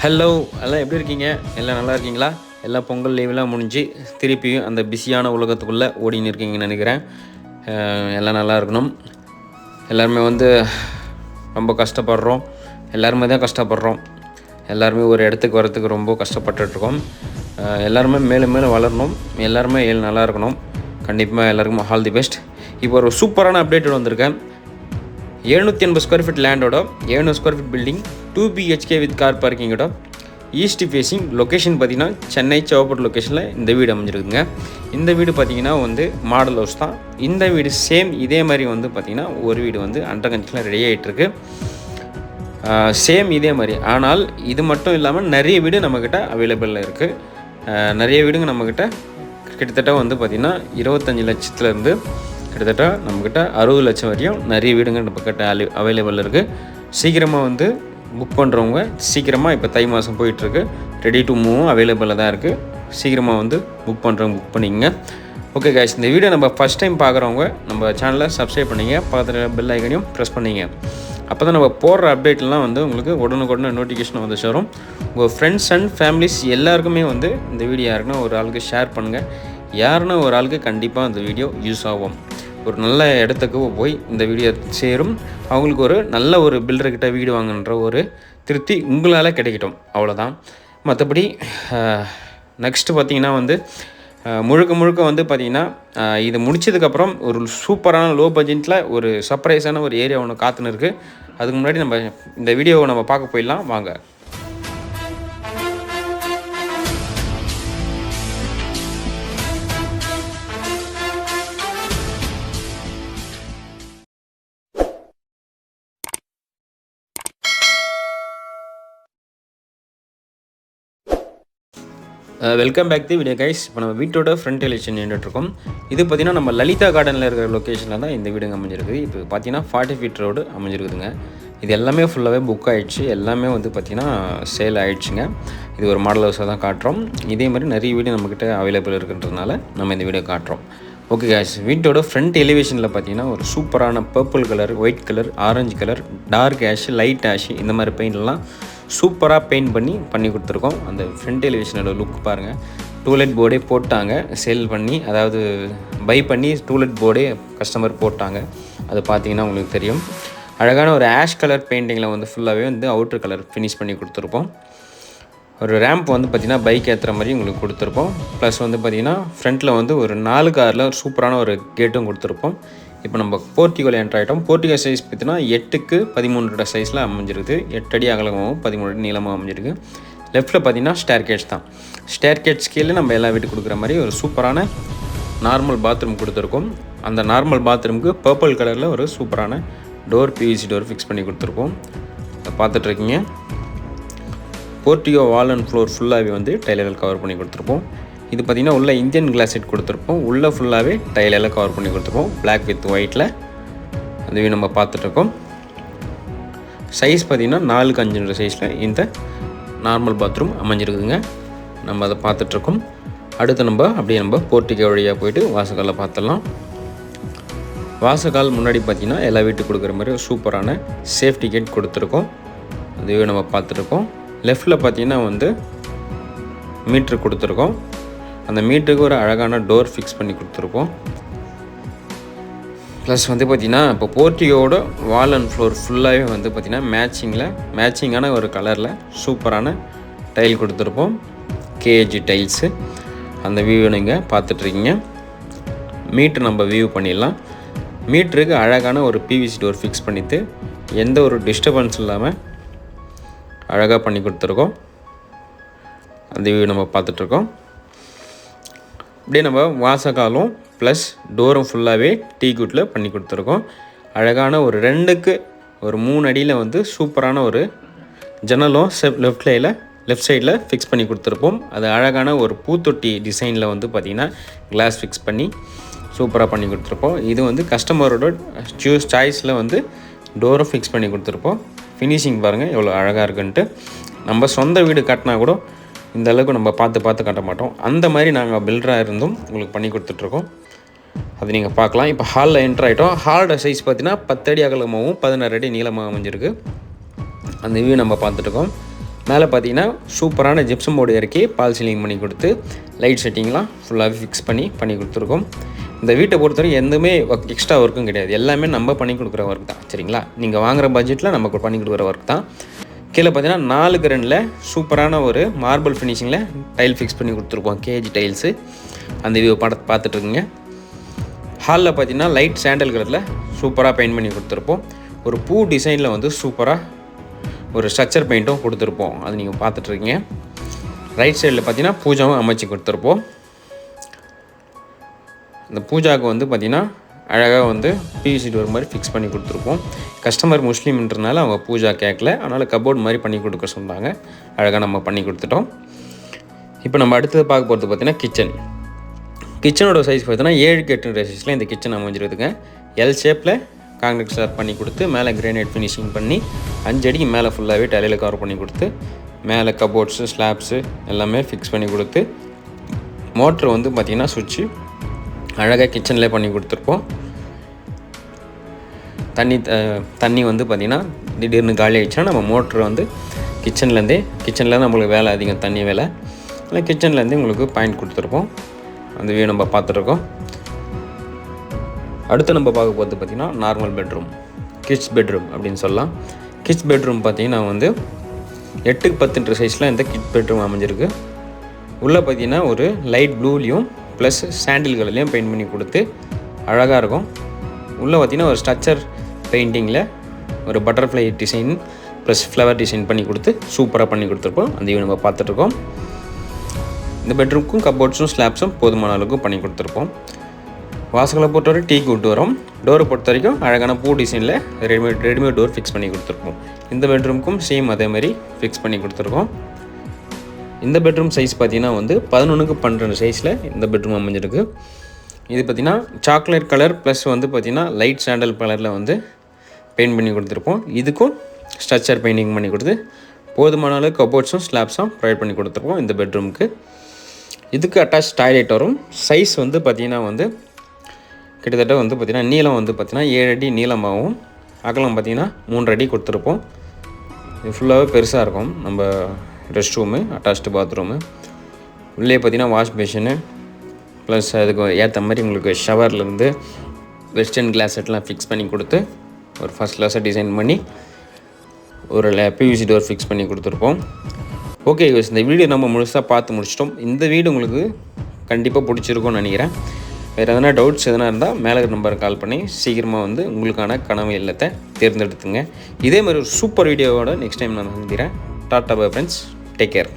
Hello, எல்லாம் எப்படி இருக்கீங்க? எல்லாம் நல்லா இருக்கீங்களா? எல்லாம் பொங்கல் லீவெலாம் முடிஞ்சு திருப்பியும் அந்த பிஸியான உலகத்துக்குள்ளே ஓடின்னு இருக்கீங்கன்னு நினைக்கிறேன். எல்லாம் நல்லா இருக்கணும். எல்லாருமே ரொம்ப கஷ்டப்படுறோம். எல்லாருமே தான் கஷ்டப்படுறோம். எல்லாருமே ஒரு இடத்துக்கு வரத்துக்கு ரொம்ப கஷ்டப்பட்டுட்ருக்கோம். எல்லாருமே மேலும் மேலும் வளரணும். எல்லாருமே நல்லா இருக்கணும். கண்டிப்பாக எல்லாருக்கும் ஆல் தி பெஸ்ட். இப்போ ஒரு சூப்பரான அப்டேட் வந்திருக்கேன். 780 ஸ்கொயர் ஃபீட் லேண்டோட 700 square feet building 2 BHK with car பார்க்கிங்கோட ஈஸ்ட் ஃபேஸிங் லொக்கேஷன் பார்த்திங்கன்னா சென்னை செவப்பூர் லொக்கேஷனில் இந்த வீடு அமைஞ்சிருக்குங்க. இந்த வீடு பார்த்திங்கன்னா மாடல் ஹவுஸ் தான். இந்த வீடு சேம் இதே மாதிரி பார்த்திங்கன்னா ஒரு வீடு அண்டர் கன்ஸ்ட்ரக்ஷனில் ரெடி ஆகிட்டுருக்கு. சேம் இதே மாதிரி. ஆனால் இது மட்டும் இல்லாமல் நிறைய வீடு நம்மக்கிட்ட அவைலபிளில் இருக்குது. நிறைய வீடுங்க நம்மக்கிட்ட கிட்டத்தட்ட பார்த்திங்கன்னா 25 லட்சத்துலேருந்து கிட்டத்தட்ட நம்மக்கிட்ட 60 லட்சம் வரையும் நிறைய வீடுங்க நம்மக்கிட்ட அவைலபிள் இருக்குது. சீக்கிரமாக புக் பண்ணுறவங்க சீக்கிரமாக இப்போ தை மாதம் போயிட்டுருக்கு. ரெடி டு மூவும் அவைலபிளாக தான் இருக்குது. சீக்கிரமாக புக் பண்ணுறவங்க புக் பண்ணிக்கங்க. ஓகே கைஸ், இந்த வீடியோ நம்ம ஃபஸ்ட் டைம் பார்க்குறவங்க நம்ம சேனலை சப்ஸ்கிரைப் பண்ணிங்க, பக்கத்தில் பெல் ஐக்கனையும் ப்ரெஸ் பண்ணிங்க. அப்போ தான் நம்ம போடுற அப்டேட்லாம் உங்களுக்கு உடனுக்குடனே நோட்டிஃபிகேஷன் சேரும். உங்கள் ஃப்ரெண்ட்ஸ் அண்ட் ஃபேமிலிஸ் எல்லாருக்குமே இந்த வீடியோ யாருக்குன்னா ஒரு ஆளுக்கு ஷேர் பண்ணுங்கள். யாருன்னா ஒரு ஆளுக்கு கண்டிப்பாக இந்த வீடியோ யூஸ் ஆகும். ஒரு நல்ல இடத்துக்கு போய் இந்த வீடியோ சேரும். அவங்களுக்கு ஒரு நல்ல ஒரு பில்டர்கிட்ட வீடு வாங்குன்ற ஒரு திருப்தி உங்களால் கிடைக்கட்டும், அவ்வளோதான். மற்றபடி நெக்ஸ்ட்டு பார்த்திங்கன்னா முழுக்க பார்த்திங்கன்னா இது முடிச்சதுக்கப்புறம் ஒரு சூப்பரான லோ பட்ஜெட்டில் ஒரு சர்ப்ரைஸான ஒரு ஏரியா ஒன்று காத்துன்னு இருக்குது. அதுக்கு முன்னாடி நம்ம இந்த வீடியோவை நம்ம பார்க்க போயிடலாம் வாங்க. Welcome back the video guys. இப்போ நம்ம வீட்டோட ஃப்ரண்ட் எலிவேஷன் நின்றுட்டுருக்கோம். இது பார்த்திங்கன்னா நம்ம லலிதா கார்டனில் இருக்கிற லொக்கேஷனில் தான் இந்த வீடுங்க அமைஞ்சிருக்குது. இப்போ பார்த்திங்கன்னா 40 ஃபீட் ரோடு அமைஞ்சிருக்குதுங்க. இது எல்லாமே ஃபுல்லாகவே புக் ஆகிடுச்சு. எல்லாமே பார்த்திங்கன்னா சேல் ஆகிடுச்சுங்க. இது ஒரு மாடல் ஹவுஸாக தான் காட்டுறோம். இதே மாதிரி நிறைய வீடு நம்மக்கிட்ட அவைலபிள் இருக்குன்றதுனால நம்ம இந்த வீடியோ காட்டுறோம். ஓகே கைஸ், வீட்டோட ஃப்ரண்ட் எலிவேஷனில் பார்த்திங்கன்னா ஒரு சூப்பரான purple colour, white colour, orange colour, dark ash, light ash இந்த மாதிரி பெயிண்ட்லாம் சூப்பராக பெயிண்ட் பண்ணி கொடுத்துருக்கோம். அந்த ஃப்ரண்ட் எலிவேஷனோட லுக் பாருங்கள். டூலெட் போர்டே போட்டாங்க சேல் பண்ணி, அதாவது பை பண்ணி டூலெட் போர்டே கஸ்டமர் போட்டாங்க. அது பார்த்திங்கன்னா உங்களுக்கு தெரியும். அழகான ஒரு ஆஷ் கலர் பெயிண்டிங்கில் ஃபுல்லாகவே அவுட்ரு கலர் ஃபினிஷ் பண்ணி கொடுத்துருப்போம். ஒரு ரேம்ப் பார்த்திங்கன்னா பைக் ஏற்றுற மாதிரி உங்களுக்கு கொடுத்துருப்போம். ப்ளஸ் பார்த்திங்கன்னா ஃப்ரண்ட்டில் ஒரு 4 காரில் ஒரு சூப்பரான ஒரு கேட்டும் கொடுத்துருப்போம். இப்போ நம்ம போர்ட்டிகோவில் என்ட்ரு ஆகிட்டோம். போர்ட்டிகோ சைஸ் பார்த்திங்கன்னா 8க்கு 13 சைஸில் அமைஞ்சிருக்கு. 8 அடி அகலமாகவும் 13 அடி நீளமாக அமைஞ்சிருக்கு. லெஃப்ட்டில் பார்த்திங்கன்னா ஸ்டேர்கேட்ஸ் தான். ஸ்டேர்கேட்ஸ் கீழே நம்ம எல்லா வீட்டுக்கு கொடுக்குற மாதிரி ஒரு சூப்பரான நார்மல் பாத்ரூம் கொடுத்துருக்கோம். அந்த நார்மல் பாத்ரூமுக்கு பர்பிள் கலரில் ஒரு சூப்பரான டோர், பிவிசி டோர் ஃபிக்ஸ் பண்ணி கொடுத்துருப்போம். அதை பார்த்துட்ருக்கீங்க. போர்ட்டிகோ வால் அண்ட் ஃப்ளோர் ஃபுல்லாகவே டைலெல்லாம் கவர் பண்ணி கொடுத்துருப்போம். இது பார்த்திங்கன்னா உள்ள இந்தியன் கிளாஸ் செட் கொடுத்துருப்போம். உள்ளே ஃபுல்லாகவே டைலெல்லாம் கவர் பண்ணி கொடுத்துருப்போம். பிளாக் வித் ஒயிட்டில் அதுவே நம்ம பார்த்துட்ருக்கோம். சைஸ் பார்த்திங்கன்னா 4க்கு 5 சைஸில் இந்த நார்மல் பாத்ரூம் அமைஞ்சிருக்குதுங்க. நம்ம அதை பார்த்துட்ருக்கோம். அடுத்து நம்ம போர்ட்டிகோ வழியாக போயிட்டு வாசக்காலில் பார்த்துடலாம். வாசக்கால் முன்னாடி பார்த்திங்கன்னா எல்லா வீட்டுக்கு கொடுக்குற மாதிரி ஒரு சூப்பரான சேஃப்டி கேட் கொடுத்துருக்கோம். அதுவே நம்ம பார்த்துட்ருக்கோம். லெஃப்ட்டில் பார்த்திங்கன்னா மீட்ரு கொடுத்துருக்கோம். அந்த மீட்டருக்கு ஒரு அழகான டோர் ஃபிக்ஸ் பண்ணி கொடுத்துருப்போம். ப்ளஸ் பார்த்திங்கன்னா இப்போ போர்ட்டிகோட வால் அண்ட் ஃப்ளோர் ஃபுல்லாகவே பார்த்திங்கன்னா மேட்சிங்கான ஒரு கலரில் சூப்பரான டைல் கொடுத்துருப்போம். KG tiles. அந்த வியூவை நீங்கள் பார்த்துட்ருக்கீங்க. மீட்ரு நம்ம வியூ பண்ணிடலாம். மீட்டருக்கு அழகான ஒரு பிவிசி டோர் ஃபிக்ஸ் பண்ணிவிட்டு எந்த ஒரு டிஸ்டர்பன்ஸ் இல்லாமல் அழகாக பண்ணி கொடுத்துருக்கோம். அந்த வியூ நம்ம பார்த்துட்ருக்கோம். அப்படியே நம்ம வாசக்காலும் ப்ளஸ் டோரும் ஃபுல்லாகவே டீக்குட்டில் பண்ணி கொடுத்துருக்கோம். அழகான ஒரு 2க்கு ஒரு 3 அடியில் சூப்பரான ஒரு ஜன்னலும் லெஃப்ட் சைடில் ஃபிக்ஸ் பண்ணி கொடுத்துருப்போம். அது அழகான ஒரு பூத்தொட்டி டிசைனில் பார்த்திங்கன்னா கிளாஸ் ஃபிக்ஸ் பண்ணி சூப்பராக பண்ணி கொடுத்துருப்போம். இது கஸ்டமரோட சாய்ஸில் டோரும் ஃபிக்ஸ் பண்ணி கொடுத்துருப்போம். ஃபினிஷிங் பாருங்கள் எவ்வளோ அழகாக இருக்குன்ட்டு. நம்ம சொந்த வீடு கட்டினா கூட இந்த அளவுக்கு நம்ம பார்த்து கட்ட மாட்டோம். அந்த மாதிரி நாங்கள் பில்டராக இருந்தும் உங்களுக்கு பண்ணி கொடுத்துட்ருக்கோம். அது நீங்கள் பார்க்கலாம். இப்போ ஹாலில் என்ட்ரு ஆகிட்டோம். ஹாலோட சைஸ் பார்த்திங்கன்னா 10 அடி அகலமாகவும் 16 அடி நீளமாக அமைஞ்சிருக்கு. அந்த வியூ நம்ம பார்த்துட்ருக்கோம். மேலே பார்த்தீங்கன்னா சூப்பரான ஜிப்சம் போர்டு இறக்கி பால் சீலிங் பண்ணி கொடுத்து லைட் செட்டிங்லாம் ஃபுல்லாகவே ஃபிக்ஸ் பண்ணி கொடுத்துருக்கோம். இந்த வீட்டை பொறுத்தவரைக்கும் எதுவுமே எக்ஸ்ட்ரா ஒர்க்கும் கிடையாது, எல்லாமே நம்ம பண்ணி கொடுக்குற ஒர்க் தான். சரிங்களா, நீங்கள் வாங்குகிற பட்ஜெட்டில் நம்ம பண்ணி கொடுக்குற ஒர்க் தான். கீழே பார்த்தீங்கன்னா 4x2 சூப்பரான ஒரு மார்பிள் ஃபினிஷிங்கில் டைல் ஃபிக்ஸ் பண்ணி கொடுத்துருப்போம், கேஜி டைல்ஸு. அந்த வியூ பார்த்துட்ருக்குங்க. ஹாலில் பார்த்தீங்கன்னா லைட் சாண்டல் கலரில் சூப்பராக பெயிண்ட் பண்ணி கொடுத்துருப்போம். ஒரு பூ டிசைனில் வந்து சூப்பராக ஒரு ஸ்ட்ரக்சர் பெயிண்ட்டும் கொடுத்துருப்போம், அது நீங்கள் பார்த்துட்ருக்கீங்க. ரைட் சைடில் பார்த்தீங்கன்னா பூஜாவும் அமைச்சு கொடுத்துருப்போம். இந்த பூஜாவுக்கு வந்து பார்த்திங்கன்னா அழகாக வந்து பிவிசி டோர் மாதிரி ஃபிக்ஸ் பண்ணி கொடுத்துருப்போம். கஸ்டமர் முஸ்லீம்ன்றனால அவங்க பூஜா கேட்கல, அதனால் கபோர்ட் மாதிரி பண்ணி கொடுக்க சொன்னாங்க. அழகாக நம்ம பண்ணி கொடுத்துட்டோம். இப்போ நம்ம அடுத்தது பார்க்க போகிறது பார்த்திங்கன்னா கிச்சனோட சைஸ் பார்த்தீங்கன்னா 7x8 சைஸில் இந்த கிச்சன் அமைஞ்சிருக்குதுங்க. எல் ஷேப்பில் காங்கிரீட் ஸ்லாப் பண்ணி கொடுத்து மேலே கிரானைட் ஃபினிஷிங் பண்ணி 5 அடிக்கு மேலே ஃபுல்லாகவே டைலில் கவர் பண்ணி கொடுத்து மேலே கபோர்ட்ஸு ஸ்லாப்ஸு எல்லாமே ஃபிக்ஸ் பண்ணி கொடுத்து மோட்ரு வந்து பார்த்திங்கன்னா சுவிட்சு அழகாக கிச்சன்லேயே பண்ணி கொடுத்துருப்போம். தண்ணி வந்து பார்த்திங்கன்னா திடீர்னு காலி ஆகிடுச்சுன்னா நம்ம மோட்ரு வந்து கிச்சனில் நம்மளுக்கு வேலை அதிகம், தண்ணி வேலை இல்லை கிச்சன்லேருந்தே உங்களுக்கு பாயிண்ட் கொடுத்துருப்போம். அந்த வியூ நம்ம பார்த்துட்ருக்கோம். அடுத்து நம்ம பார்க்க போகிறது பார்த்திங்கன்னா நார்மல் பெட்ரூம், கிட்ஸ் பெட்ரூம் அப்படின்னு சொல்லலாம். கிட்ஸ் பெட்ரூம் பார்த்திங்கன்னா வந்து 8x10 சைஸில் இந்த கிட்ஸ் பெட்ரூம் அமைஞ்சிருக்கு. உள்ளே பார்த்திங்கன்னா ஒரு லைட் ப்ளூலேயும் ப்ளஸ் சாண்டில் கலர்லேயும் பெயிண்ட் பண்ணி கொடுத்து அழகாக இருக்கும். உள்ளே பார்த்திங்கன்னா ஒரு ஸ்ட்ரக்சர் பெயிண்டிங்கில் ஒரு butterfly design plus flower design பண்ணி கொடுத்து சூப்பராக பண்ணி கொடுத்துருப்போம். அந்த நம்ம பார்த்துட்ருக்கோம். இந்த பெட்ரூமுக்கும் கபோர்ட்ஸும் ஸ்லாப்ஸும் போதுமான அளவுக்கு பண்ணி கொடுத்துருப்போம். வாசலை பொறுத்த வரைக்கும் டீக் விட்டு வரும். டோரை பொறுத்த வரைக்கும் அழகான பூ டிசைனில் ரெடிமேட் டோர் ஃபிக்ஸ் பண்ணி கொடுத்துருப்போம். இந்த பெட்ரூமுக்கும் சேம் அதே மாதிரி ஃபிக்ஸ் பண்ணி கொடுத்துருக்கோம். இந்த பெட்ரூம் சைஸ் பார்த்திங்கன்னா வந்து 11x12 சைஸில் இந்த பெட்ரூம் அமைஞ்சிருக்கு. இது பார்த்திங்கன்னா சாக்லேட் கலர் ப்ளஸ் வந்து பார்த்திங்கன்னா லைட் சாண்டல் கலரில் வந்து பெயிண்ட் பண்ணி கொடுத்துருப்போம். இதுக்கும் ஸ்ட்ரக்சர் பெயிண்டிங் பண்ணி கொடுத்து போதுமான அளவு கபோர்ட்ஸும் ஸ்லாப்ஸும் ப்ரொவைட் பண்ணி கொடுத்துருப்போம். இந்த பெட்ரூமுக்கு இதுக்கு அட்டாச் டாய்லெட் வரும். சைஸ் வந்து பார்த்திங்கன்னா வந்து கிட்டத்தட்ட வந்து பார்த்திங்கன்னா நீளம் வந்து பார்த்திங்கன்னா 7 அடி நீளமாகவும் அகலம் பார்த்திங்கன்னா 3 அடி கொடுத்துருப்போம். இது ஃபுல்லாகவே பெருசாக இருக்கும். நம்ம ரெஸ்ட் ரூமு, அட்டாச்டு பாத்ரூமு, உள்ளே பார்த்திங்கன்னா வாஷ் பேஷனு ப்ளஸ் அதுக்கு ஏற்ற மாதிரி உங்களுக்கு ஷவர்லேருந்து வெஸ்டர்ன் கிளாஸ் செட்லாம் ஃபிக்ஸ் பண்ணி கொடுத்து ஒரு ஃபஸ்ட் கிளாஸாக டிசைன் பண்ணி ஒரு பிவிசி டோர் ஃபிக்ஸ் பண்ணி கொடுத்துருப்போம். ஓகே, இந்த வீடியோ நம்ம முழுசாக பார்த்து முடிச்சிட்டோம். இந்த வீடு உங்களுக்கு கண்டிப்பாக பிடிச்சிருக்கும்னு நினைக்கிறேன். வேறு எதனா டவுட்ஸ் எதனா இருந்தால் மேலே நம்பருக்கு கால் பண்ணி சீக்கிரமாக வந்து உங்களுக்கான கனவு இல்லத்தை தேர்ந்தெடுத்துங்க. இதே மாதிரி ஒரு சூப்பர் வீடியோவோட நெக்ஸ்ட் டைம் நான் சந்திக்கிறேன். Tata bye friends, take care.